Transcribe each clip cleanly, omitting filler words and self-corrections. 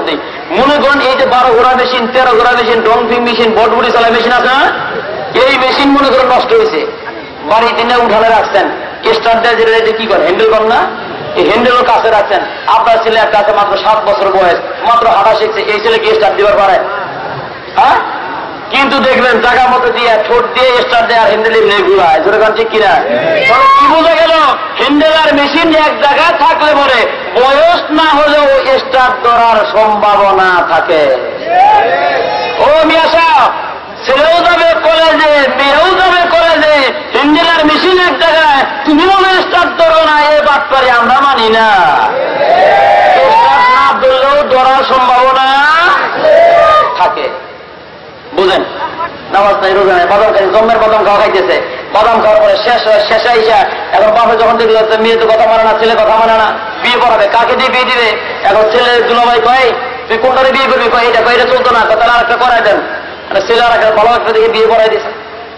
মধ্যে। মনে করেন এই যে 12 ঘোড়া মেশিন, 13 ঘোড়া মেশিন, ডংফিং মেশিন, বটবুটি চালা মেশিন আছে না, এই মেশিন মনে করেন নষ্ট হয়েছে, বাড়িতে নিয়ে উঠানে রাখছেন, স্টার্ট দেয় যেটা কি করে হ্যান্ডেল করেন না, এই হ্যান্ডেলও কাছে রাখছেন। আপনার ছেলে একটা আছে মাত্র 7 বছর বয়স, মাত্র হাঁটা শিখছে, এই ছেলেকে স্টার্ট দিবার পারে? হ্যাঁ, কিন্তু দেখবেন জায়গা মতো দিয়ে ঠোঁট দিয়ে স্টার্ট দেয় আর হ্যান্ডেলের নেই ঘুরায়, যেরকম ঠিক কিনা? কি বোঝা গেল? হ্যান্ডেল আর মেশিন এক জায়গায় থাকলে পরে বয়স না হলেও স্টার্ট ধরার সম্ভাবনা থাকে। ও মিয়া সাহেব, ছেলেও যাবে কলেজে, মেয়েও যাবে কলেজে, হ্যান্ডেল আর মেশিন এক জায়গায়, তুমি মনে স্টার্ট ধরো না, এ বাটপারে আমরা মানি না। স্টার্ট না ধরলেও ধরার সম্ভাবনা থাকে, বুঝেন? নামাজ নাই, রোজা নাই, বাদাম খাই, জন্মের বাদাম খাওয়া খাইতেছে, বাদাম খাওয়ার পরে শেষে আইসা এখন বাপে যখন দেখলো মেয়ে তো কথা মানে না, ছেলে কথা মানে না, বিয়ে করাবে, কাকে দিয়ে বিয়ে দিবে? এখন ছেলে দুলাভাই কয় তুই কোনটারে বিয়ে করবি? কয় এটা, কয় এটা চলতো না, তাহলে আর একটা করাই দেন। ছেলে আর একটা ভালো একটা দিকে বিয়ে করাই দিছে।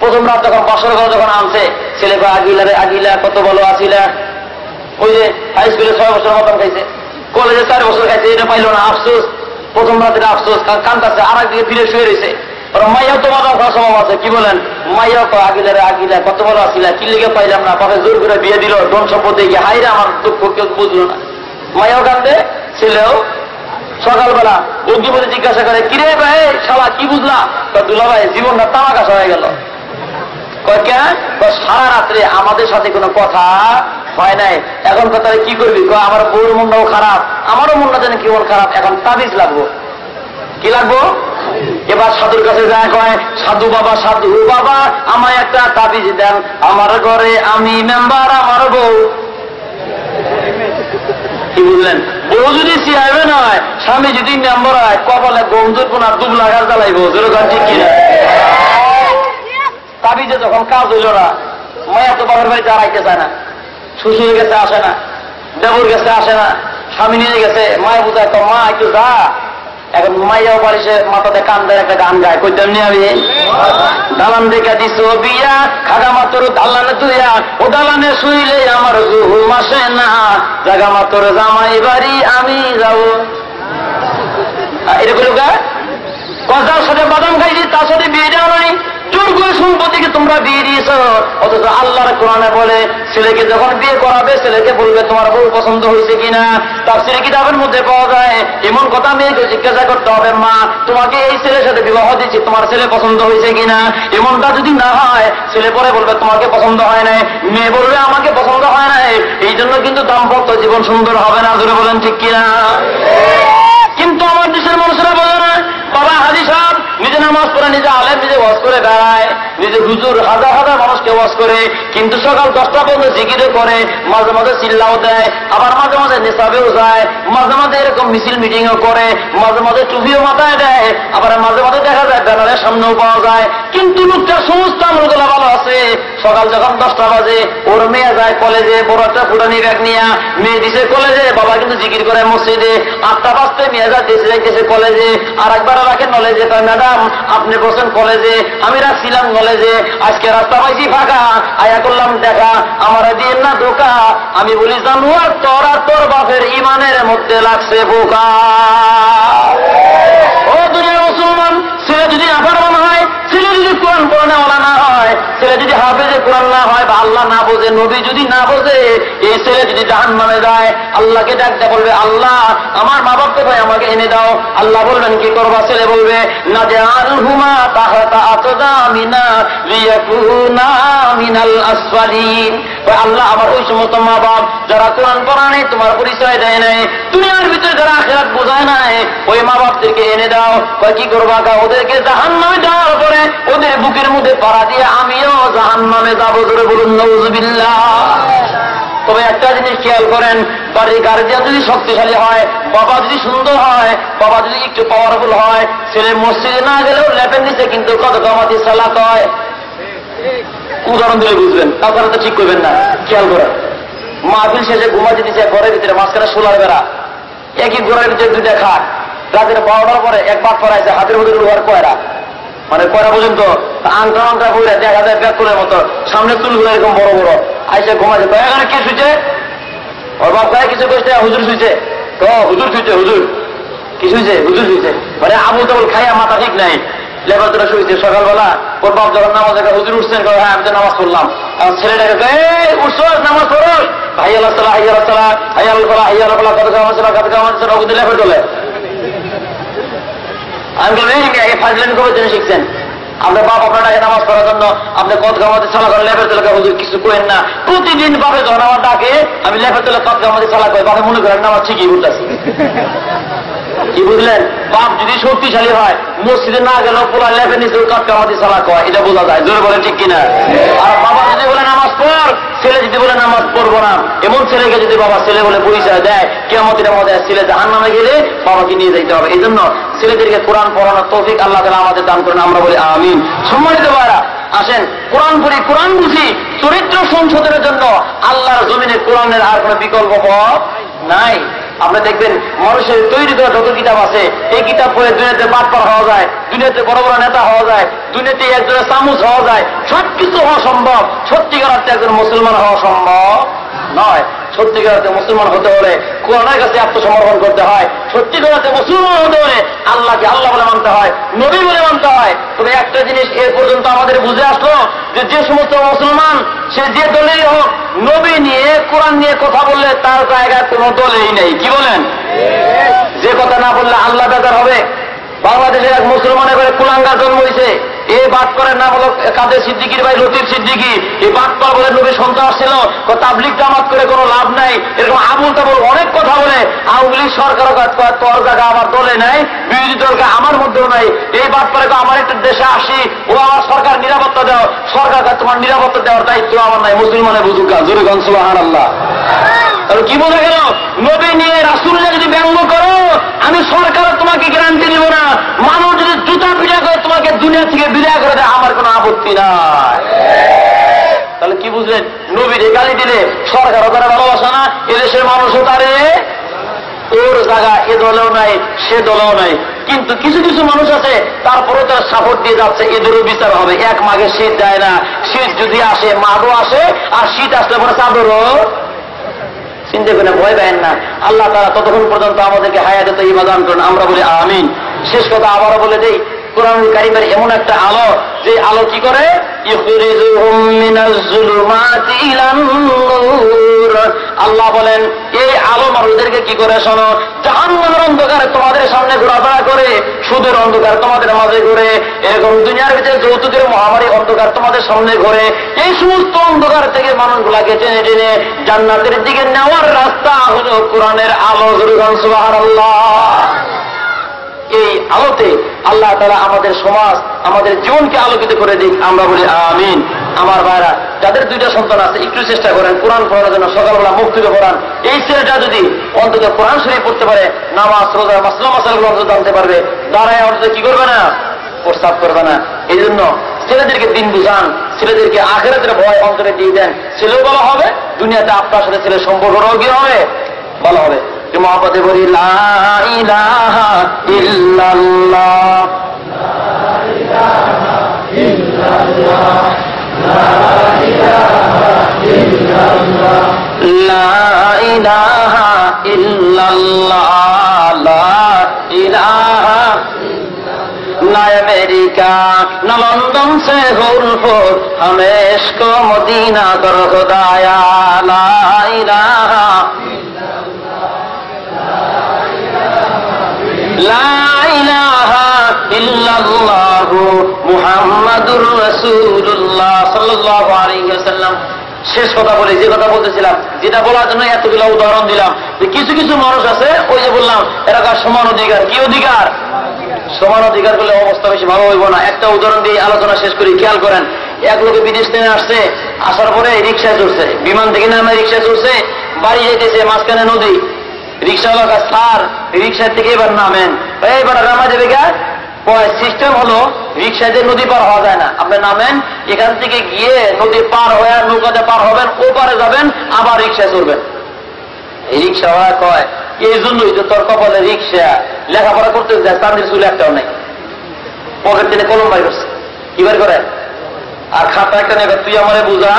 প্রথম রাত যখন বাসর ঘর যখন আনছে, ছেলে কয় আগিলা আগিলা কত বলো আসিলা। ওই যে হাই স্কুলে 6 বছর বাদাম খাইছে, কলেজে 4 বছর খাইছে, এটা পাইলো না, আফসোস। প্রথম রাতের আফসোস, কান্দাছে, আর একদিকে ফিরে শুয়ে রয়েছে। মাইয়াও তো বাদাম খাওয়ার স্বভাব আছে, কি বলেন? মাইয়াও কয় আগিলারে আগিলা কত বড় আসিলা, কি লিগে পাইলাম না, বাপে জোর করে বিয়ে দিল, ধন সম্পদ দিয়ে হাইরে আমার দুঃখ কেউ বুঝলো না। মাইয়াও কান্দে, ছেলেও। সকালবেলা বন্ধু বলে জিজ্ঞাসা করে, কিরে ভাই শালা কি বুঝলা? দুলা ভাই জীবনটা তামাকাশ হয়ে গেল। কয় কেন? সারা রাত্রে আমাদের সাথে কোনো কথা হয় নাই, এখন কথা কি করবি? কয় আমার বউর মনটাও খারাপ, আমারও মনটা যেন কেমন খারাপ, এখন তাবিজ লাগবো। কি লাগবো? এবার সাধুর কাছে যায়, কয় সাধু বাবা, সাধু বাবা আমায় একটা তাবিজ দেন, আমার ঘরে আমি মেম্বার, আমার বউ। কি বুঝলেন? বউ যদি চেয়ারম্যান হয়, স্বামী যদি মেম্বার হয়, কপালে গন্ধুর কোনার 2 লাখ জ্বালাইব, যেরকম ঠিক কিনা? তাবিজে যখন কাজ হইল না, মায়া তো বাবার বাড়িতে আর আইতে চায় না, শ্বশুরের কাছে আসে না, দেবর কাছে আসে না, স্বামী নিয়ে গেছে, মায়া বুঝায় তো মা একটু যা। এখন মাইয়াও বাড়িছে, মাথাতে কান্দার একটা গান গায়, কইতাম নি আমি, দালান দেখা দিস বিয়া, খাগা মাত্র দালানে তুইয়া, ও দালানে শুইলে আমার ঘুম আসে না, জাগা মাত্র জামাই বাড়ি আমি যাব। এরকম কথার সাথে বাদাম খাইছি, তার সাথে বিয়ে দেওয়া নাই, জোর করে সম্পত্তিকে তোমরা বিয়ে দিয়েছ। অথচ আল্লাহর কোরআনে বলে ছেলেকে যখন বিয়ে করাবে, ছেলেকে বলবে তোমার বউ পছন্দ হয়েছে কিনা। তাফসীরে কিতাবের মধ্যে পাওয়া যায় এমন কথা, মেয়েকে জিজ্ঞাসা করতে হবে, মা তোমাকে এই ছেলের সাথে বিবাহ দিচ্ছি, তোমার ছেলে পছন্দ হয়েছে কিনা। এমনটা যদি না হয়, ছেলে পরে বলবে তোমাকে পছন্দ হয় নাই, মেয়ে বলবে আমাকে পছন্দ হয় নাই। এই জন্য কিন্তু দাম্পত্য জীবন সুন্দর হবে না, জোরে বলেন ঠিক কিনা? কিন্তু আমার দেশের মানুষেরা বলে না, বাবা হাজি সাহেব নিজে নামাজ পড়ে, নিজে আলেম, নিজে ওয়াজ করে বেড়ায়, নিজে হুজুর হাজার হাজার মানুষকে ওয়াজ করে, কিন্তু সকাল 10টা পর্যন্ত জিকিরে করে, মাঝে মাঝে চিল্লাও দেয়, আবার মাঝে মাঝে নেশাবেও যায়, মাঝে মাঝে এরকম মিছিল মিটিংও করে, মাঝে মাঝে টুপিও মাথায় দেয়, আবার মাঝে মাঝে দেখা যায় ব্যানারের সামনেও পাওয়া যায়। কিন্তু লোকটার সমস্ত আমলগুলো ভালো আছে। সকাল যখন 10টা বাজে, ওর মেয়ে যায় কলেজে, বড় একটা ফুটানি ব্যাগ নিয়ে, মেয়ে দিছে কলেজে, বাবা কিন্তু জিকির করে মসজিদে। 8টা বাজতে মেয়ে যায় দেশে যাইতেছে কলেজে, আর একবার রাখে নলেজে, কয় ম্যাডাম আপনি বলছেন কলেজে, আমি রাখছিলাম কলেজে, আজকে রাস্তা পাইছি ফাঁকা, আয়া করলাম দেখা, আমার দিয়ে না ধোকা। আমি বলি জানু আর তোর বাপের ইমানের মধ্যে লাগছে বোকা। ও দুনিয়ার মুসলমান, ছেলে যদি আফারমান হয়, ছেলে যদি কোরআন পড়ানেওয়ালা না হয়, ছেলে যদি হাফেজে কোরআন না হয়, বা আল্লাহ না বোঝে, নবী যদি না বোঝে, এই ছেলে যদি জাহান্নামে যায়, আল্লাহকে ডাকতে বলবে, আল্লাহ আমার মা বাপকে ভাই আমাকে এনে দাও। আল্লাহ বলবেন কি করবা? ছেলে বলবে নাজআলহুমা তাহতা আকদামিনা লিয়াকুনা মিনাল আসফালিন। আল্লাহ আমার ওই সমস্ত মা বাপ যারা কোরআন পড়া নেই, তোমার পরিচয় দেয় নাই, দুনিয়ার ভিতরে যারা আখিরাত বোঝায় নাই, ওই মা বাপদেরকে এনে দাও। কি করবা? ওদেরকে জাহান্নামে যাওয়ার পরে ওদের বুকের মধ্যে পাড়া দিয়ে আমিও জাহান্নামে যাবো, ধরে বলুন নাউযুবিল্লাহ। তবে একটা জিনিস খেয়াল করেন, বাড়ির গার্জিয়ান যদি শক্তিশালী হয়, বাবা যদি সুন্দর হয়, বাবা যদি একটু পাওয়ারফুল হয়, ছেলে মসজিদে না গেলেও লেপের নিচে কিন্তু কত কামাতি সালাত হয়। উদাহরণ দিলে বুঝবেন, তাছাড়া তো ঠিক করবেন না। খেয়াল করেন, মাহফিল শেষে ঘুমাতে দিচ্ছে ঘরের ভিতরে, মাঝখানে সোলার বেড়া, একই ঘরের ভিতরে 2টা খাট, রাতের 12টার পরে এক বাদ পড়াইছে, হাতের মধ্যে লোহার কয়রা, মানে কয়রা পর্যন্ত আংটা আংটা বইরা দেখা যায় ব্যাকুলের মতো, সামনে চুলগুলো এরকম বড় বড়, আইসে ঘুমাচ্ছে। তো এখানে কে শুইছে? ওর বাপ কয়ে কিছু করছে, হুজুর শুইছে। তো হুজুর শুইছে, হুজুর কিছু হয়েছে হুজুর হয়েছে মানে আবু তাবল খাইয়া মাথা ঠিক নাই লেবার তোরা শুয়েছে সকালবেলা ওর বাপ যখন নামাজ দেখা হুজুর উঠছেন হ্যাঁ আমি তো নামাজ পড়লাম আমার ছেলেটাকে উঠছো নামাজ পড়ো ভাই আল্লাহ তালা হাই আল্লাহ তালা হাই আল্লাহ তালা হাই আল্লাহ তালা কত কামাচ্ছে কত কামাচ্ছে ওদের লেবার চলে আমি বললাম এই ফাজলামি কবে জেনে শিখছেন আপনার বাপ আপনার নামাজ পড়ার জন্য আপনি কত কামাতে ছালা করেন লেফের তেলে হুজুর কিছু করেন না প্রতিদিন বাপে যখন আমার ডাকে আমি লেফের তেলে কত কামাতে ছালা করি বাপে মনে করেন নামাজ ঠিকই বলতেছি কি বুঝলেন বাপ যদি শক্তিশালী হয় মসজিদে না গেলেও পোলা লেফের নিচে কত কামাতে ছালা কয় এটা বোঝা যায় জোরে বলেন ঠিক কিনা আর বাবা যদি বলে নামাজ পড় ছেলে যদি বলে নামাজ পড়বো না এমন ছেলেকে যদি বাবা ছেলে বলে পরিচয় দেয় কিয়ামতের মধ্যে ছেলে জাহান্নামে গেলে বাবাকে নিয়ে যাইতে হবে এই জন্য ছেলেদেরকে কোরআন পড়ানোর তৌফিক আল্লাহ তাআলা আমাদের দান করেন আমরা বলি আমিন সম্মানিত ভাইরা আসেন কোরআন পড়ি কোরআন বুঝি চরিত্র সংশোধনের জন্য আল্লাহর জমিনে কোরআনের আর কোনো বিকল্প পথ নাই আপনি দেখবেন মানুষের তৈরি করা যত কিতাব আছে এই কিতাব পড়ে দুনিয়াতে বাটপার হওয়া যায় দুনিয়াতে বড় বড় নেতা হওয়া যায় দুনিয়াতে একজনের চামচ হওয়া যায় সবকিছু হওয়া সম্ভব সত্যিকার অর্থে একজন মুসলমান হওয়া সম্ভব নয় সত্যিকার অর্থে মুসলমান হতে হলে কোরআনের কাছে আত্মসমর্পণ করতে হয় সত্যিকার অর্থে মুসলমান হতে হলে আল্লাহকে আল্লাহ বলে মানতে হয় নবী বলে মানতে হয় তবে একটা জিনিস এ পর্যন্ত আমাদের বুঝে আসলো যে সমস্ত মুসলমান সে যে দলেই হোক নবী নিয়ে কোরআন নিয়ে কথা বললে তার জায়গায় কোনো দলেই নেই কি বলেন যে কথা না বললে আল্লাহ বেজার হবে বাংলাদেশের এক মুসলমানের ঘরে কুলাঙ্গার জন্ম হয়েছে এই বাদ করার নাম হলো কাদের সিদ্দিকির ভাই লতিফ সিদ্দিকি এই বাদ করা বলে নবী সন্ত্রাস ছিল তাবলিগ জামাত করে কোনো লাভ নাই এরকম আবুল তাবুল অনেক কথা বলে আওয়ামী লীগ সরকারও কাজ করে তোর জায়গা আমার দলে নাই বিরোধী দলকে আমার মধ্যেও নাই এই বাদ করে আমার একটা দেশে আসি ও আমার সরকার নিরাপত্তা দাও সরকার তোমার নিরাপত্তা দেওয়ার দায়িত্ব আমার নাই মুসলমানের বুঝুক জোরে গান সুবহানাল্লাহ তাহলে কি বোঝা গেল নবী নিয়ে রাসূল যদি ব্যঙ্গ করো আমি সরকার তোমাকে গ্যারান্টি দিব না মানুষ যদি জুতা পিটা করে তোমাকে দুনিয়া থেকে বিদায় করে দেয় আমার কোনো আপত্তি নাই তাহলে কি বুঝলেন নবীর গালি দিলে সরকারও তারা ভালোবাসা না এদেশের মানুষও তারে ওর জায়গা এ দলেও নাই সে দলেও নাই কিন্তু কিছু কিছু মানুষ আছে তারপরেও তারা সাপোর্ট দিয়ে যাচ্ছে এদেরও বিচার হবে এক মাঘে শীত যায় না শীত যদি আসে মাঘও আসে আর শীত আসলে পরে চাদরও চিন্তা করে ভয় পায় না আল্লাহ তাআলা ততক্ষণ পর্যন্ত আমাদেরকে হায়াতে তাইয়্যিবা দান করুন আমরা বলি আমিন শেষ কথা আবারও বলে দেই কোরআনুল কারীমের এমন একটা আলো যে আলো কি করে ইখরিজুহুম মিনাজ যুলুমাতি ইলান নূর আল্লাহ বলেন এই আলো মানুষদেরকে কি করে শোনো জাহান্নামের অন্ধকারে তোমাদের সামনে ঘোরাফেরা করে সুদের অন্ধকার তোমাদের মাঝে ঘুরে এরকম দুনিয়ার ভিতরে যৌতুকের মহামারী অন্ধকার তোমাদের সামনে ঘুরে এই সমস্ত অন্ধকার থেকে মানুষগুলাকে টেনে টেনে জান্নাতের দিকে নেওয়ার রাস্তা হলো কোরআনের আলো সুবহানাল্লাহ এই আলোতে আল্লাহ তাআলা আমাদের সমাজ আমাদের জীবনকে আলোকিত করে দিক আমরা বলি আমিন আমার ভাইরা যাদের দুইটা সন্তান আছে একটু চেষ্টা করেন কোরআন পড়ার জন্য সকালবেলা মুক্তিতে পড়ান এই ছেলেটা যদি অন্তত কোরআন শরীফ পড়তে পারে নামাজ রোজা মাসলা মাসালগুলো অন্তত জানতে পারবে দাঁড়ায় অন্তত কি করবে না প্রস্তাব করবে না এই জন্য ছেলেদেরকে দিন বুঝান ছেলেদেরকে আখিরাতের ভয় অন্তরে দিয়ে দেন ছেলেও ভালো হবে দুনিয়াতে আপনার সাথে ছেলের সম্পর্কটাও কি হবে ভালো হবে মহব্বতে বলি লা ইলাহা ইল্লাল্লাহ লা ইলাহা ইল্লাল্লাহ লা ইলাহা না अमेरिका न लंदन से हुरफुर हमें इश्क मदीना कर खुदाया ला इलाहा লা ইলাহা ইল্লাল্লাহু মুহাম্মাদুর রাসূলুল্লাহ সাল্লাল্লাহু আলাইহি ওয়াসাল্লাম শেষ কথা বলি যে কথা বলতেছিলাম যেটা বলার জন্য এতগুলো উদাহরণ দিলাম যে কিছু কিছু মানুষ আছে ওই যে বললাম এরা সমান অধিকার কি অধিকার সমান অধিকার করলে অবস্থা বেশি ভালো হইব না একটা উদাহরণ দিয়ে আলোচনা শেষ করি খেয়াল করেন এক লোকে বিদেশ থেকে আসছে আসার পরে রিকশায় চড়ছে বিমান থেকে নামে রিকশায় চড়ছে বাড়ি যাইতেছে মাঝখানে নদী রিক্সাওয়ালা কাজ স্যার রিক্সা থেকে এবার নামেন এইবার নামা যাবে গা সিস্টেম হলো রিক্সাতে নদী পার হওয়া যায় না আপনি নামেন এখান থেকে গিয়ে নদী পার হয়ে নৌকাতে পার হবেন ও পারে যাবেন আবার রিক্সায় চলবেন এই রিক্সাওয়ালা কয় এই জন্যই তো তোর কপালে রিক্সা লেখাপড়া করতে যায় চান্দির চুলে একটাও নেই পকেট থেকে কলম বাই করছে কি বের করে আর খাতা একটা নেবে তুই আমারে বুঝা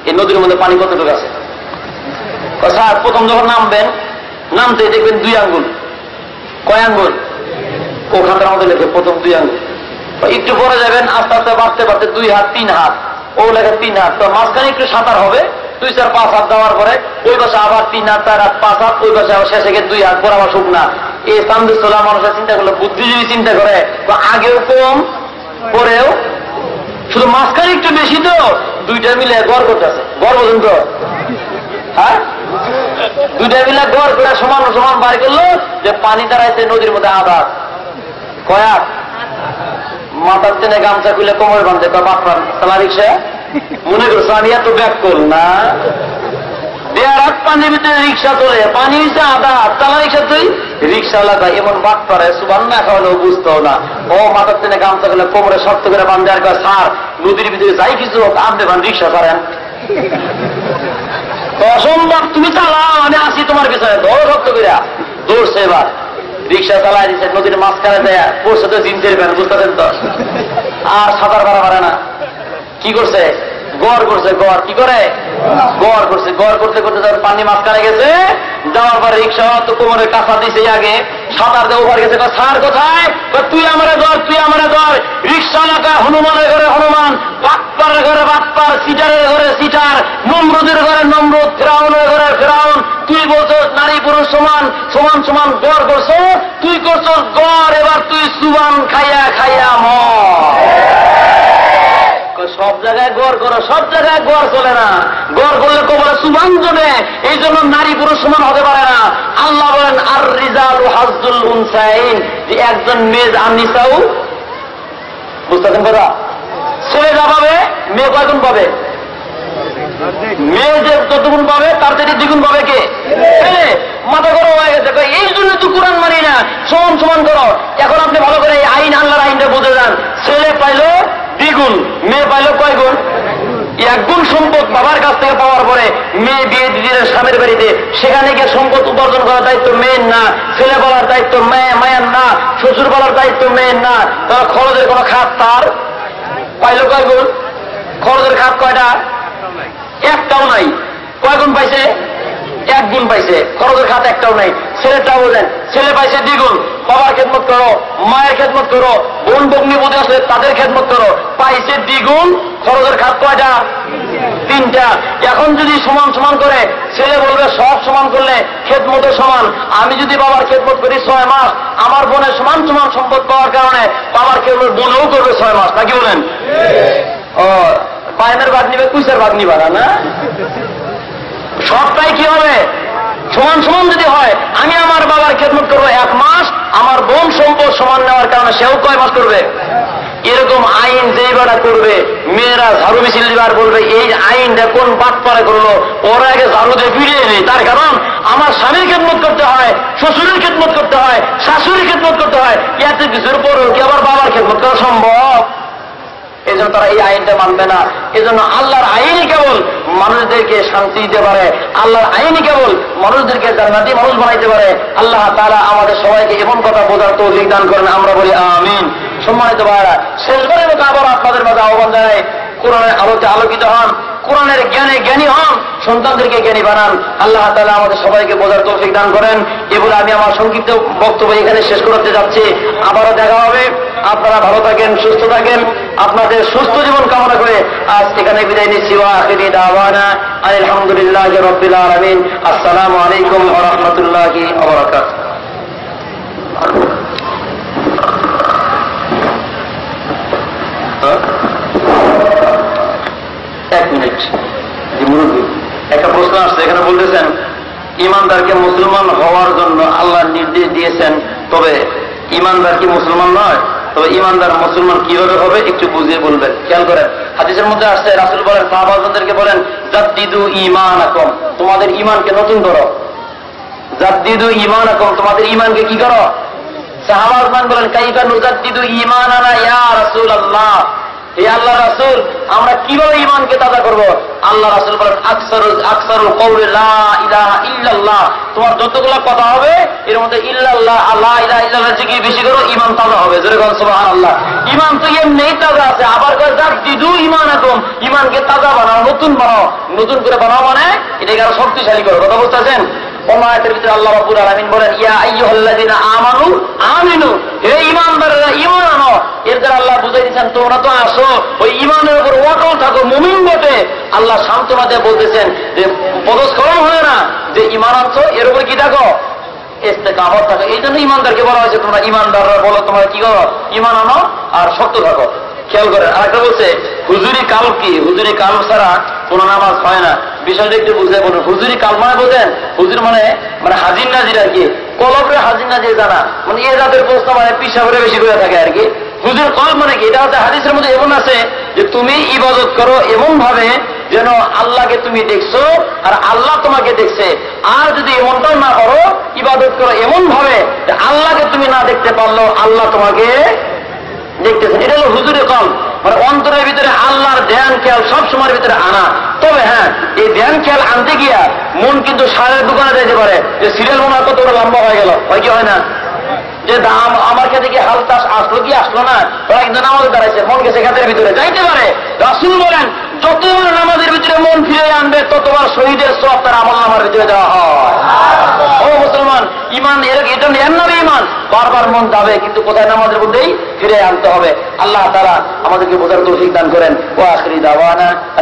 এই নদীর মধ্যে পানি কতটুকু আছে স্যার প্রথম যখন নামবেন নামতে দেখবেন 2 আঙ্গুল কয় আঙ্গুল? ও খাতার মধ্যে লেখে প্রথম 2 আঙ্গুল, একটু পরে যাবেন আস্তে আস্তে বাড়তে বাড়তে 2 হাত 3 হাত, ও লেখে 3 হাত। তো মাঝখানে একটু সাঁতার হবে, 2 4 5 হাত দেওয়ার পরে ওই পাশে আবার 3 হাত 4 হাত 5 হাত, ওই পাশে আবার শেষে গিয়ে 2 হাত পরে আবার শুকনা। এই সামদুসোলা মানুষের চিন্তা করলো, বুদ্ধিজীবী চিন্তা করে আগেও কম পরেও, শুধু মাঝখানে একটু বেশি, তো 2টা মিলে গড় করতেছে। গড় পর্যন্ত হ্যাঁ 2টা মিলে গড় করে সমান সমান বার করলো যে পানি দাঁড়াইছে নদীর মধ্যে আবার কয়াক মাথার টেনে গামছা খুলে কোমরে বাঁধতে বাপার চালা রিক্সা মনে করছো আমি এত ব্যাক করল না। দেড় হাত পানির ভিতরে রিক্সা চলে, পানি হচ্ছে আধা হাত, চালা রিক্সা তুই রিক্সাওয়ালা তাই এমন বাদ পারে সুবান না খাওয়ালেও বুঝতো না। ও মাথার টেনে গামছা খুলে কোমরে শক্ত করে বাঁধে আর সার নদীর ভিতরে যাই কিছু হোক আপনি ভান রিক্সা ছাড়েন অসম্ভব, তুমি চালাও আমি আসি তোমার পিছনে, ধরো শক্ত করে দৌড়ছে। এবার রিক্সা চালাই দিচ্ছে নদীর মাঝখানে দেয়া পড়ছে তো জিন্সের প্যান্ট, বুঝতেছেন তো, আর সাঁতার পারা পারে না। কি করছে? গড় করছে। গড় কি করে? গড় করছে। গড় করতে করতে যখন পানি মাঝখানে গেছে, যাওয়ার পরে রিক্সা তো কোমরের কাছা দিছে আগে, সাঁতার দিয়ে ওভার গেছে। সার কোথায়? তুই আমারে ধর, তুই আমারে ধর। রিক্সা লাগা হনুমানের ঘরে হনুমান, বাটপারের ঘরে বাটপার, সিটারের ঘরে সিটার, নমরুদের ঘরে নমরুদ, ফেরাউনের ঘরে ফেরাউন। তুই বলছো নারী পুরুষ সমান, সমান সমান গড় করছো, তুই করছো গড়, এবার তুই সুবান খাইয়া খাইয়া সব জায়গায় গড় করো, সব জায়গায় গড় চলে না। গড় করলে কবরে সুবান জমে, এই জন্য নারী পুরুষ সমান হতে পারে না। আল্লাহ বলেন আর রিজালু হাজ্জুল উনসাইন, যে একজন মেয়ে আর নিসাউ, বুঝতেছেন কথা? ছেলে যা পাবে মেয়ে কয়গুণ পাবে? মেয়ে যে যতগুণ পাবে তার থেকে দ্বিগুণ পাবে কে? ছেলে। মাথা গরম হয়ে গেছে, এই জন্য তো কোরআন মানি না, সমান সমান করো। এখন আপনি ভালো করে এই আইন, আল্লাহর আইনটা বুঝে যান। ছেলে পাইলো দ্বিগুণ, মেয়ে পাইলো কয় গুণ? 1 গুণ সম্পদ বাবার কাছ থেকে পাওয়ার পরে মেয়ে বিয়ে দিদির স্বামীর বাড়িতে, সেখানে গিয়ে সম্পদ উপার্জন করার দায়িত্ব মেয়ের না, ছেলে বলার দায়িত্ব মায়ের না, শ্বশুর বলার দায়িত্ব মেয়ের না। তার খরচের কোনো খাত তার পাইলো কয় গুণ? খরচের খাত কয়টা? একটাও নাই। কয় গুণ পাইছে? 1 গুণ পাইছে। খরচের খাত একটাও নাই। ছেলেটাও বলেন, ছেলে পাইছে দ্বিগুণ। বাবার খেদমত করো, মায়ের খেদমত করো, বোন বগ্নি বোধ আসলে তাদের খেদমত করো, পাইছে দ্বিগুণ। খরচের খাত কয়টা? 3টা। এখন যদি সমান সমান করে, ছেলে বলবে সব সমান করলে খেদমতের সমান। আমি যদি বাবার খেদমত করি 6 মাস, আমার বোনের সমান সমান সম্পদ পাওয়ার কারণে বাবার খেদমত বোনও করবে 6 মাস, নাকি বলেন? ও পায়নের ভাগ নিবে, কুইসের ভাগ নিবা না? সবটাই কি হবে? সমান সমান যদি হয়, আমি আমার বাবার খেদমত করবো 1 মাস, আমার বোন সম্পদ সমান নেওয়ার কারণে সেও কয় মাস করবে? এরকম আইন যেই বেড়া করবে, মেয়েরা ঝাড়ু মিছিল দিবার বলবে এই আইনটা কোন বাদ পারে করলো, ওরা আগে ঝাড়ু দিয়ে ফিরিয়ে নেই। তার কারণ আমার স্বামীর খেদমত করতে হয়, শ্বশুরের খেদমত করতে হয়, শাশুড়ির খেদমত করতে হয়, এত কিছুর পরও কি আবার বাবার খেদমত করা সম্ভব? এই জন্য তারা এই আইনটা মানবে না। এই জন্য আল্লাহর আইনই কেবল মানুষদেরকে শান্তি দিতে পারে, আল্লাহর আইনই কেবল মানুষদেরকে জান্নাতি মানুষ বানাইতে পারে। আল্লাহ তাআলা আমাদের সবাইকে এমন কথা বোঝার তৌফিক দান করেন, আমরা বলি আমিন। সম্মানিত ভাইরা, শেষবারের মতো আবার আপনাদের মাঝে আহ্বান জানাই, কোরআনের আলোতে আলোকিত হন, কোরআনের জ্ঞানে জ্ঞানী হন, সন্তানদেরকে জ্ঞানী বানান। আল্লাহ তাআলা আমাদের সবাইকে বোঝার তৌফিক দান করেন। এগুলো আমি আমার সংক্ষিপ্ত বক্তব্য এখানে শেষ করতে যাচ্ছি। আবারও দেখা হবে। আপনারা ভালো থাকেন, সুস্থ থাকেন, আপনাদের সুস্থ জীবন কামনা করে আজ এখানে বিদায় নিচ্ছি। ওয়া আখিরি দাওয়ানা আলহামদুলিল্লাহি রাব্বিল আলামিন। আসসালামু আলাইকুম ওয়া রাহমাতুল্লাহি ওয়া বারাকাতুহু। 1 মিনিট। একটা প্রশ্ন আসছে, এখানে বলতেছেন ইমানদারকে মুসলমান হওয়ার জন্য আল্লাহ নির্দেশ দিয়েছেন, তবে ইমানদার কি মুসলমান নয়? তবে ইমানদার মুসলমান কিভাবে হবে একটু বুঝিয়ে বলবেন। খেয়াল করেন, হাদিসের মধ্যে আসছে, রাসূল বলেন সাহাবাদেরকে বলেন জাদ্দিদু ঈমানাকুম, তোমাদের ঈমানকে নতুন করো। জাদ্দিদু ঈমানাকুম, তোমাদের ঈমানকে কি করো? সাহাবাগণ বলেন কাইফা নুজাদ্দিদু ঈমানানা ইয়া রাসূলুল্লাহ, হে আল্লাহ রাসূল আমরা কিভাবে ঈমানকে তাজা করব? আল্লাহ রাসূল বলেন আকসারুল কওলি লা ইলাহা ইল্লাল্লাহ, তোমার যতগুলো কথা হবে এর মধ্যে ইল্লাল্লাহ লা ইলাহা ইল্লাল্লাহ জিকির বেশি করো, ঈমান তাজা হবে। জোরে বলেন সুবহানাল্লাহ। ঈমান তো এমনিই তাজা আছে, আবার কয় জাদ্দিদু ঈমানাকুম, ঈমানকে তাজা বানাও, নতুন বানাও। নতুন করে বানাও মানে এটাকে আরো শক্তিশালী করো। কথা বুঝতেছেন? অন্য আয়াতের ভিতরে আল্লাহ রাব্বুল আলামিন বলেন ইয়া আইয়ুহাল্লাযিনা আমানু আমিনু, হে ঈমানদাররা ঈমান আনো। এর দ্বারা আল্লাহ বুঝাই দিচ্ছেন তোমরা তো আসো ওই ঈমানের উপর অটল থাকো, মুমিন বটে। আল্লাহ সান্ত্বনা দিয়ে বলতেছেন যে পদস্খলন হয় না, যে ঈমান আনছো এর উপর কি থাকো, ইস্তেকামত থাকো। এই জন্য ঈমানদারকে বলা হয়েছে তোমরা ঈমানদাররা বলো তোমরা কি করো, ঈমান আনো আর শক্ত থাকো। খেয়াল করেন আরেকটা বলছে হুজুরি কাল কি, হুজুরি কাল ছাড়া কোন নামাজ হয় না। বিষয়টা একটু বুঝে বলুন। হুজুরি কাল মানে বোঝেন, হুজুর মানে মানে হাজির নাজির আর কি, কলবরে হাজির নাজির জানা, মানে এ জাতের প্রশ্ন মানে পিসাবরে বেশি করে থাকে আর কি। হুজুর কল মানে কি, এটা হচ্ছে হাদিসের মধ্যে এমন আছে যে তুমি ইবাদত করো এমন ভাবে যেন আল্লাহকে তুমি দেখছো আর আল্লাহ তোমাকে দেখছে। আর যদি এমনটাও না করো, ইবাদত করো এমন ভাবে যে আল্লাহকে তুমি না দেখতে পারলো আল্লাহ তোমাকে দেখতেছেন। এটা হলো হুজুরে কল, মানে অন্তরের ভিতরে আল্লাহর ধ্যান খেয়াল সব সময়ের ভিতরে আনা। তবে হ্যাঁ, এই ধ্যান খেয়াল আনতে গিয়া মন কিন্তু সারের দোকানে যেতে পারে, যে সিরিয়াল মনে হয় কত বড় লম্বা হয়ে গেল, হয় কি হয় না, যে দাম আমার কাছে কি হাল চাষ আসলো কি আসলো না, ওরা কিন্তু নামাজে দাঁড়াইছে, মন গেছে খাতের ভিতরে যাইতে পারে। রাসূল বলেন যতবার নামাজের ভিতরে মন ফিরে আনবে ততবার শহীদের সওয়াব তার আমল নামার ভিতরে দেওয়া হয়। ও মুসলমান, ইমান এটা এর নামে ইমান। বারবার মন যাবে কিন্তু কোথায়, নামাজের মধ্যেই ফিরে আনতে হবে। আল্লাহ তাআলা আমাদেরকে বোঝার তৌফিক দান করেন। ওয়া আখিরি দাওয়ানা।